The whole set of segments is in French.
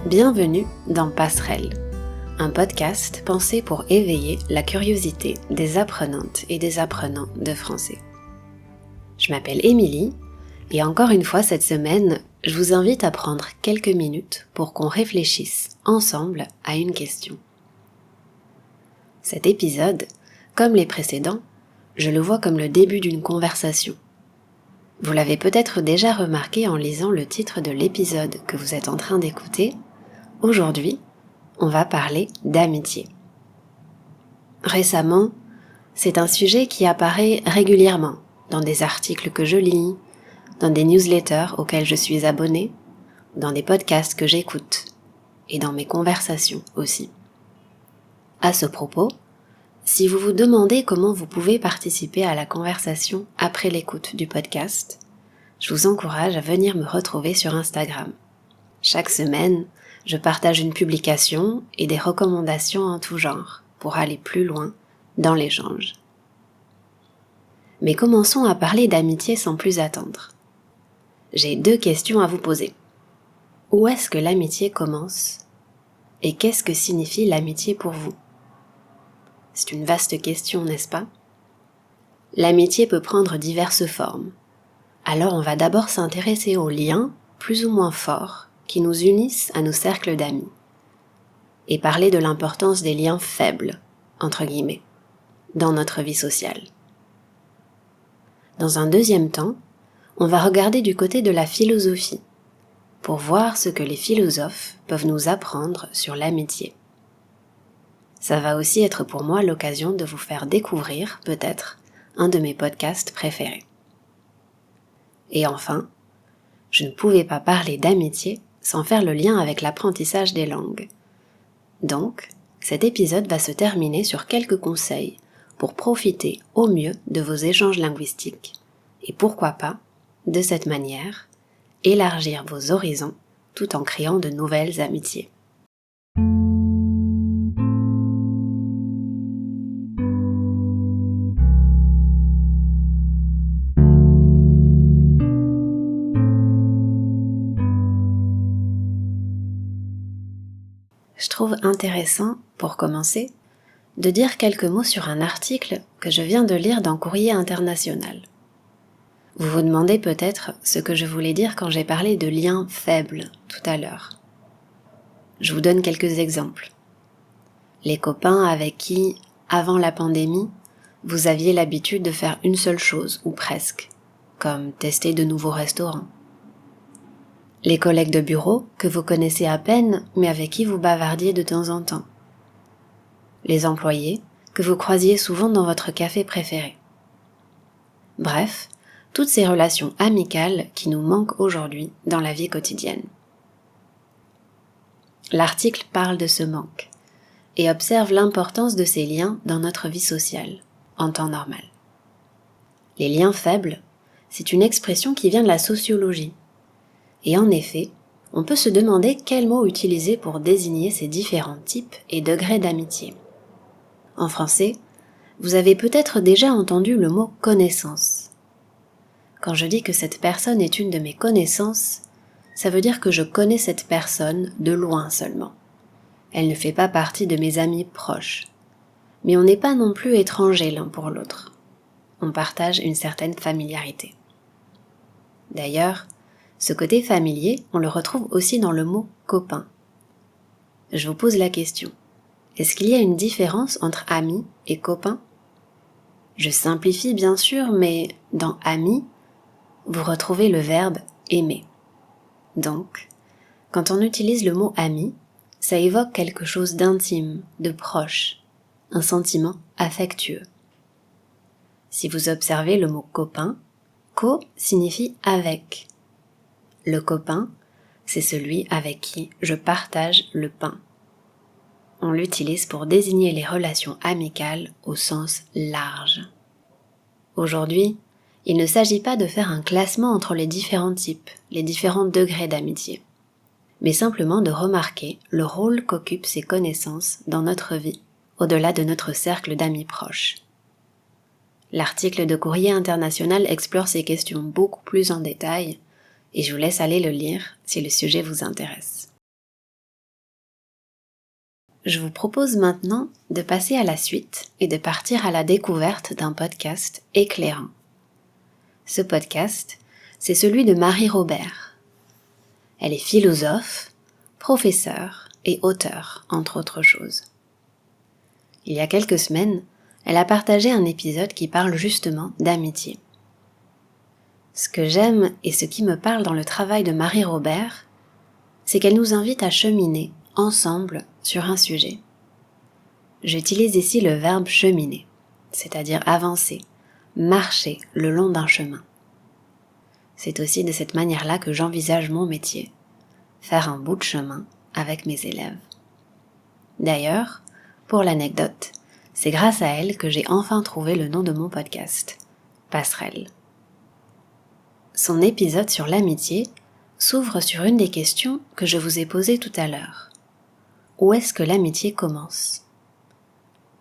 Bienvenue dans Passerelle, un podcast pensé pour éveiller la curiosité des apprenantes et des apprenants de français. Je m'appelle Émilie et encore une fois cette semaine, je vous invite à prendre quelques minutes pour qu'on réfléchisse ensemble à une question. Cet épisode, comme les précédents, je le vois comme le début d'une conversation. Vous l'avez peut-être déjà remarqué en lisant le titre de l'épisode que vous êtes en train d'écouter. Aujourd'hui, on va parler d'amitié. Récemment, c'est un sujet qui apparaît régulièrement dans des articles que je lis, dans des newsletters auxquels je suis abonnée, dans des podcasts que j'écoute et dans mes conversations aussi. À ce propos, si vous vous demandez comment vous pouvez participer à la conversation après l'écoute du podcast, je vous encourage à venir me retrouver sur Instagram. Chaque semaine, je partage une publication et des recommandations en tout genre pour aller plus loin dans l'échange. Mais commençons à parler d'amitié sans plus attendre. J'ai 2 questions à vous poser. Où est-ce que l'amitié commence? Et qu'est-ce que signifie l'amitié pour vous? C'est une vaste question, n'est-ce pas? L'amitié peut prendre diverses formes. Alors on va d'abord s'intéresser aux liens plus ou moins forts qui nous unissent à nos cercles d'amis, et parler de l'importance des liens faibles, entre guillemets, dans notre vie sociale. Dans un deuxième temps, on va regarder du côté de la philosophie, pour voir ce que les philosophes peuvent nous apprendre sur l'amitié. Ça va aussi être pour moi l'occasion de vous faire découvrir, peut-être, un de mes podcasts préférés. Et enfin, je ne pouvais pas parler d'amitié sans faire le lien avec l'apprentissage des langues. Donc, cet épisode va se terminer sur quelques conseils pour profiter au mieux de vos échanges linguistiques et pourquoi pas, de cette manière, élargir vos horizons tout en créant de nouvelles amitiés. Je trouve intéressant, pour commencer, de dire quelques mots sur un article que je viens de lire dans Courrier International. Vous vous demandez peut-être ce que je voulais dire quand j'ai parlé de liens faibles tout à l'heure. Je vous donne quelques exemples. Les copains avec qui, avant la pandémie, vous aviez l'habitude de faire une seule chose, ou presque, comme tester de nouveaux restaurants. Les collègues de bureau que vous connaissez à peine mais avec qui vous bavardiez de temps en temps. Les employés que vous croisiez souvent dans votre café préféré. Bref, toutes ces relations amicales qui nous manquent aujourd'hui dans la vie quotidienne. L'article parle de ce manque et observe l'importance de ces liens dans notre vie sociale, en temps normal. Les liens faibles, c'est une expression qui vient de la sociologie. Et en effet, on peut se demander quel mot utiliser pour désigner ces différents types et degrés d'amitié. En français, vous avez peut-être déjà entendu le mot « connaissance ». Quand je dis que cette personne est une de mes connaissances, ça veut dire que je connais cette personne de loin seulement. Elle ne fait pas partie de mes amis proches. Mais on n'est pas non plus étrangers l'un pour l'autre. On partage une certaine familiarité. D'ailleurs, ce côté familier, on le retrouve aussi dans le mot « copain ». Je vous pose la question. Est-ce qu'il y a une différence entre ami et copain? Je simplifie bien sûr, mais dans ami, vous retrouvez le verbe « aimer ». Donc, quand on utilise le mot « ami », ça évoque quelque chose d'intime, de proche, un sentiment affectueux. Si vous observez le mot « copain », « co » signifie « avec ». Le copain, c'est celui avec qui je partage le pain. On l'utilise pour désigner les relations amicales au sens large. Aujourd'hui, il ne s'agit pas de faire un classement entre les différents types, les différents degrés d'amitié, mais simplement de remarquer le rôle qu'occupent ces connaissances dans notre vie, au-delà de notre cercle d'amis proches. L'article de Courrier International explore ces questions beaucoup plus en détail, et je vous laisse aller le lire si le sujet vous intéresse. je vous propose maintenant de passer à la suite et de partir à la découverte d'un podcast éclairant. Ce podcast, c'est celui de Marie Robert. Elle est philosophe, professeure et auteure, entre autres choses. Il y a quelques semaines, elle a partagé un épisode qui parle justement d'amitié. Ce que j'aime et ce qui me parle dans le travail de Marie Robert, c'est qu'elle nous invite à cheminer ensemble sur un sujet. J'utilise ici le verbe cheminer, c'est-à-dire avancer, marcher le long d'un chemin. C'est aussi de cette manière-là que j'envisage mon métier, faire un bout de chemin avec mes élèves. D'ailleurs, pour l'anecdote, c'est grâce à elle que j'ai enfin trouvé le nom de mon podcast, Passerelle. Son épisode sur l'amitié s'ouvre sur une des questions que je vous ai posées tout à l'heure. Où est-ce que l'amitié commence ?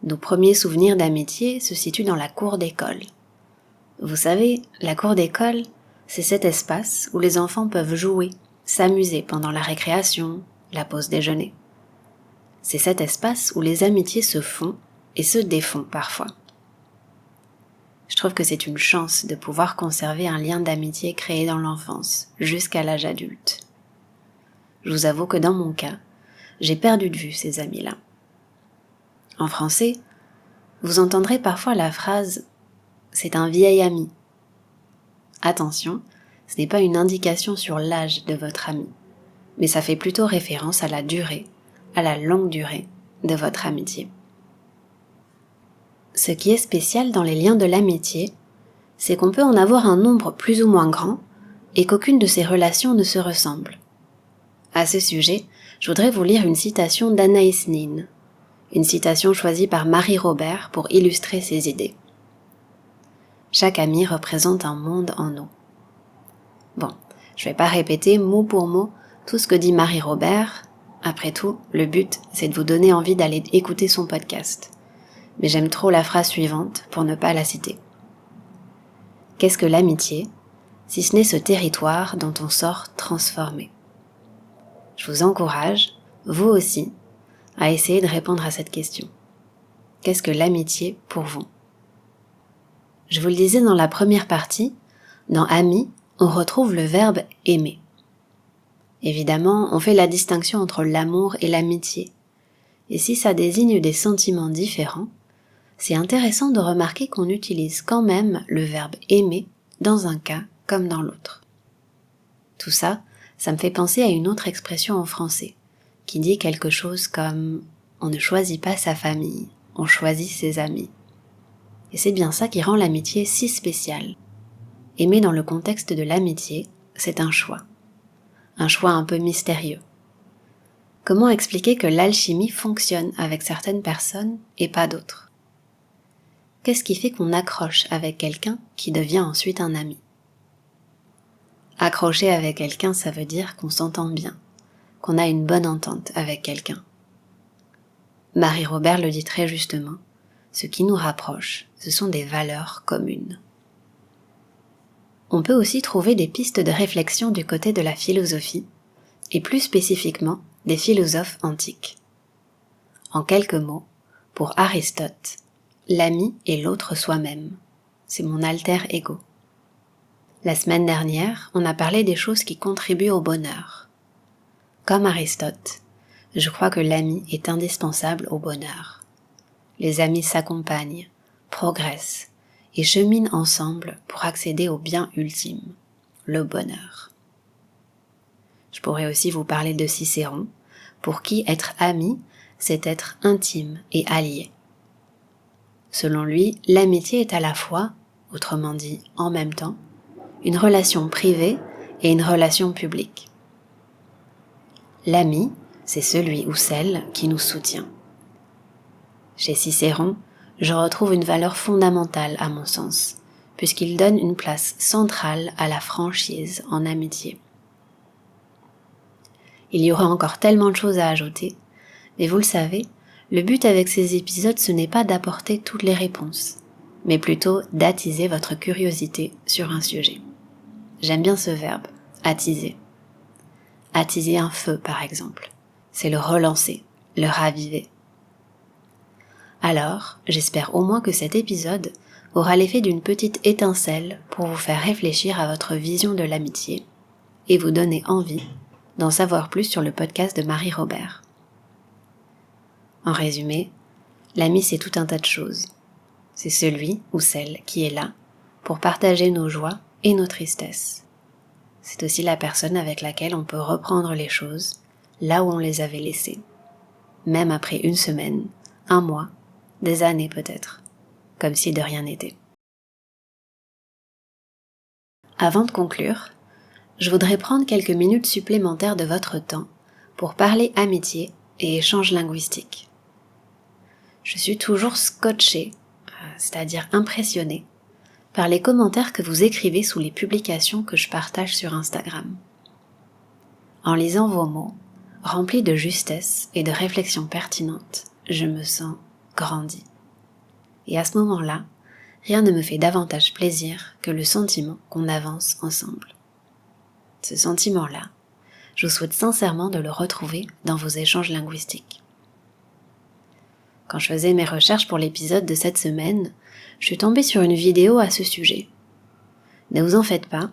Nos premiers souvenirs d'amitié se situent dans la cour d'école. Vous savez, la cour d'école, c'est cet espace où les enfants peuvent jouer, s'amuser pendant la récréation, la pause déjeuner. C'est cet espace où les amitiés se font et se défont parfois. Je trouve que c'est une chance de pouvoir conserver un lien d'amitié créé dans l'enfance jusqu'à l'âge adulte. Je vous avoue que dans mon cas, j'ai perdu de vue ces amis-là. En français, vous entendrez parfois la phrase « c'est un vieil ami ». Attention, ce n'est pas une indication sur l'âge de votre ami, mais ça fait plutôt référence à la durée, à la longue durée de votre amitié. Ce qui est spécial dans les liens de l'amitié, c'est qu'on peut en avoir un nombre plus ou moins grand et qu'aucune de ces relations ne se ressemble. À ce sujet, je voudrais vous lire une citation d'Anaïs Nin, une citation choisie par Marie Robert pour illustrer ses idées. Chaque ami représente un monde en nous. Bon, je vais pas répéter mot pour mot tout ce que dit Marie Robert. Après tout, le but, c'est de vous donner envie d'aller écouter son podcast. Mais j'aime trop la phrase suivante pour ne pas la citer. Qu'est-ce que l'amitié, si ce n'est ce territoire dont on sort transformé ? Je vous encourage, vous aussi, à essayer de répondre à cette question. Qu'est-ce que l'amitié pour vous ? Je vous le disais dans la première partie, dans ami, on retrouve le verbe aimer. Évidemment, on fait la distinction entre l'amour et l'amitié. Et si ça désigne des sentiments différents, c'est intéressant de remarquer qu'on utilise quand même le verbe aimer dans un cas comme dans l'autre. Tout ça, ça me fait penser à une autre expression en français, qui dit quelque chose comme « on ne choisit pas sa famille, on choisit ses amis ». Et c'est bien ça qui rend l'amitié si spéciale. Aimer dans le contexte de l'amitié, c'est un choix un peu mystérieux. Comment expliquer que l'alchimie fonctionne avec certaines personnes et pas d'autres ? Qu'est-ce qui fait qu'on accroche avec quelqu'un qui devient ensuite un ami ? Accrocher avec quelqu'un, ça veut dire qu'on s'entend bien, qu'on a une bonne entente avec quelqu'un. Marie Robert le dit très justement, ce qui nous rapproche, ce sont des valeurs communes. On peut aussi trouver des pistes de réflexion du côté de la philosophie, et plus spécifiquement des philosophes antiques. En quelques mots, pour Aristote, l'ami est l'autre soi-même, c'est mon alter ego. La semaine dernière, on a parlé des choses qui contribuent au bonheur. Comme Aristote, je crois que l'ami est indispensable au bonheur. Les amis s'accompagnent, progressent et cheminent ensemble pour accéder au bien ultime, le bonheur. Je pourrais aussi vous parler de Cicéron, pour qui être ami, c'est être intime et allié. Selon lui, l'amitié est à la fois, autrement dit en même temps, une relation privée et une relation publique. L'ami, c'est celui ou celle qui nous soutient. Chez Cicéron, je retrouve une valeur fondamentale à mon sens, puisqu'il donne une place centrale à la franchise en amitié. Il y aura encore tellement de choses à ajouter, mais vous le savez, le but avec ces épisodes ce n'est pas d'apporter toutes les réponses, mais plutôt d'attiser votre curiosité sur un sujet. J'aime bien ce verbe, attiser. Attiser un feu par exemple, c'est le relancer, le raviver, Alors, j'espère au moins que cet épisode aura l'effet d'une petite étincelle pour vous faire réfléchir à votre vision de l'amitié et vous donner envie d'en savoir plus sur le podcast de Marie Robert. En résumé, l'ami c'est tout un tas de choses. C'est celui ou celle qui est là pour partager nos joies et nos tristesses. C'est aussi la personne avec laquelle on peut reprendre les choses là où on les avait laissées, même après une semaine, un mois, des années peut-être, comme si de rien n'était. Avant de conclure, je voudrais prendre quelques minutes supplémentaires de votre temps pour parler amitié et échange linguistique. Je suis toujours scotchée, c'est-à-dire impressionnée, par les commentaires que vous écrivez sous les publications que je partage sur Instagram. En lisant vos mots, remplis de justesse et de réflexions pertinentes, je me sens grandie. Et à ce moment-là, rien ne me fait davantage plaisir que le sentiment qu'on avance ensemble. Ce sentiment-là, je vous souhaite sincèrement de le retrouver dans vos échanges linguistiques. Quand je faisais mes recherches pour l'épisode de cette semaine, je suis tombée sur une vidéo à ce sujet. Ne vous en faites pas,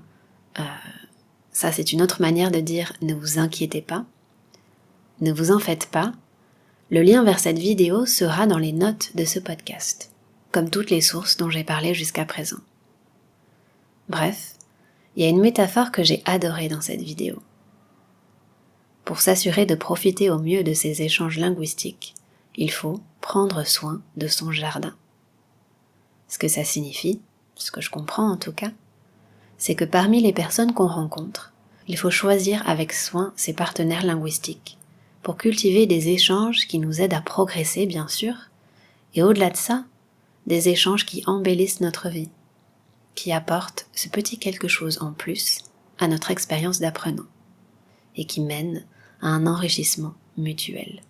ça c'est une autre manière de dire ne vous inquiétez pas. Ne vous en faites pas, le lien vers cette vidéo sera dans les notes de ce podcast, comme toutes les sources dont j'ai parlé jusqu'à présent. Bref, il y a une métaphore que j'ai adorée dans cette vidéo. Pour s'assurer de profiter au mieux de ces échanges linguistiques, il faut prendre soin de son jardin. Ce que ça signifie, ce que je comprends en tout cas, c'est que parmi les personnes qu'on rencontre, il faut choisir avec soin ses partenaires linguistiques pour cultiver des échanges qui nous aident à progresser, bien sûr, et au-delà de ça, des échanges qui embellissent notre vie, qui apportent ce petit quelque chose en plus à notre expérience d'apprenant, et qui mènent à un enrichissement mutuel.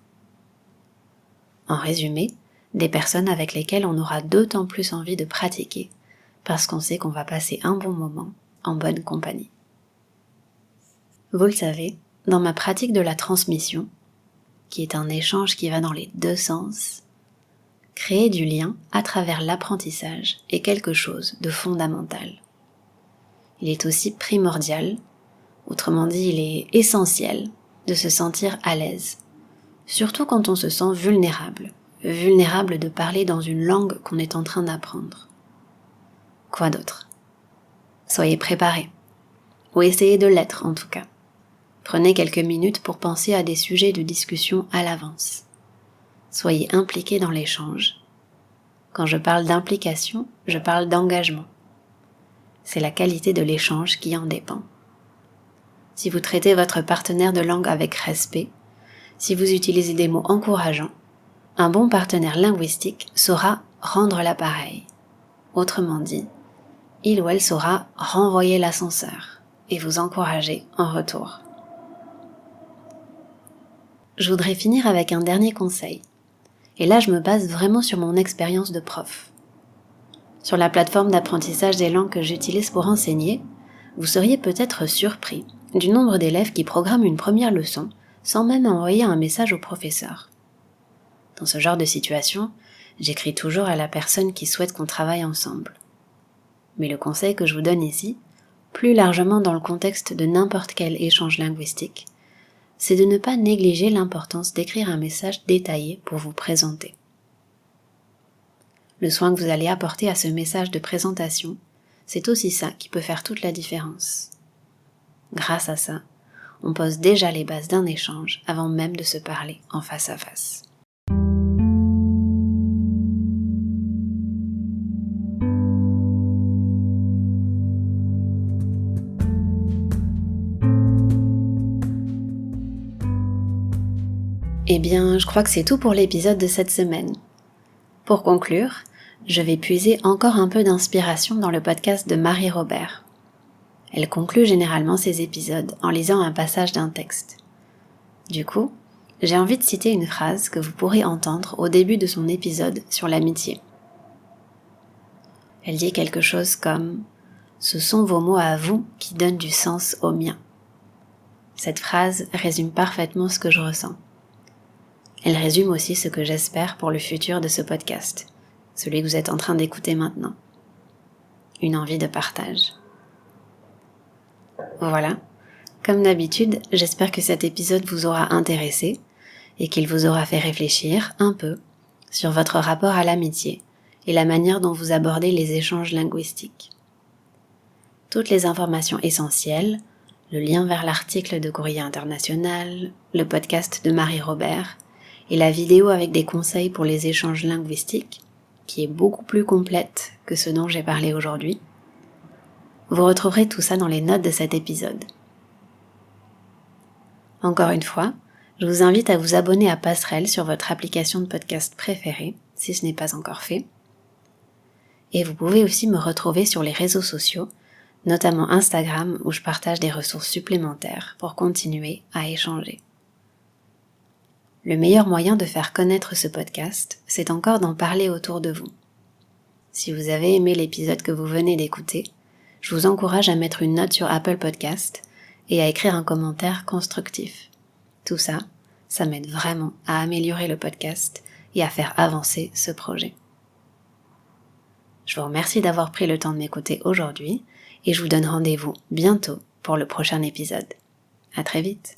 En résumé, des personnes avec lesquelles on aura d'autant plus envie de pratiquer, parce qu'on sait qu'on va passer un bon moment en bonne compagnie. Vous le savez, dans ma pratique de la transmission, qui est un échange qui va dans les deux sens, créer du lien à travers l'apprentissage est quelque chose de fondamental. Il est aussi primordial, autrement dit il est essentiel, de se sentir à l'aise, surtout quand on se sent vulnérable de parler dans une langue qu'on est en train d'apprendre. Quoi d'autre ? Soyez préparés, ou essayez de l'être en tout cas. Prenez quelques minutes pour penser à des sujets de discussion à l'avance. Soyez impliqués dans l'échange. Quand je parle d'implication, je parle d'engagement. C'est la qualité de l'échange qui en dépend. Si vous traitez votre partenaire de langue avec respect, si vous utilisez des mots encourageants, un bon partenaire linguistique saura rendre l'appareil. Autrement dit, il ou elle saura renvoyer l'ascenseur et vous encourager en retour. Je voudrais finir avec un dernier conseil. Et là, je me base vraiment sur mon expérience de prof. Sur la plateforme d'apprentissage des langues que j'utilise pour enseigner, vous seriez peut-être surpris du nombre d'élèves qui programment une première leçon sans même envoyer un message au professeur. Dans ce genre de situation, j'écris toujours à la personne qui souhaite qu'on travaille ensemble. Mais le conseil que je vous donne ici, plus largement dans le contexte de n'importe quel échange linguistique, c'est de ne pas négliger l'importance d'écrire un message détaillé pour vous présenter. Le soin que vous allez apporter à ce message de présentation, c'est aussi ça qui peut faire toute la différence. Grâce à ça, on pose déjà les bases d'un échange avant même de se parler en face à face. Eh bien, je crois que c'est tout pour l'épisode de cette semaine. Pour conclure, je vais puiser encore un peu d'inspiration dans le podcast de Marie Robert. Elle conclut généralement ses épisodes en lisant un passage d'un texte. Du coup, j'ai envie de citer une phrase que vous pourrez entendre au début de son épisode sur l'amitié. Elle dit quelque chose comme « Ce sont vos mots à vous qui donnent du sens aux miens ». Cette phrase résume parfaitement ce que je ressens. Elle résume aussi ce que j'espère pour le futur de ce podcast, celui que vous êtes en train d'écouter maintenant. Une envie de partage. Voilà, comme d'habitude, j'espère que cet épisode vous aura intéressé et qu'il vous aura fait réfléchir un peu sur votre rapport à l'amitié et la manière dont vous abordez les échanges linguistiques. Toutes les informations essentielles, le lien vers l'article de Courrier International, le podcast de Marie Robert et la vidéo avec des conseils pour les échanges linguistiques, qui est beaucoup plus complète que ce dont j'ai parlé aujourd'hui. Vous retrouverez tout ça dans les notes de cet épisode. Encore une fois, je vous invite à vous abonner à Passerelle sur votre application de podcast préférée, si ce n'est pas encore fait. Et vous pouvez aussi me retrouver sur les réseaux sociaux, notamment Instagram où je partage des ressources supplémentaires pour continuer à échanger. Le meilleur moyen de faire connaître ce podcast, c'est encore d'en parler autour de vous. Si vous avez aimé l'épisode que vous venez d'écouter, je vous encourage à mettre une note sur Apple Podcast et à écrire un commentaire constructif. Tout ça, ça m'aide vraiment à améliorer le podcast et à faire avancer ce projet. Je vous remercie d'avoir pris le temps de m'écouter aujourd'hui et je vous donne rendez-vous bientôt pour le prochain épisode. À très vite.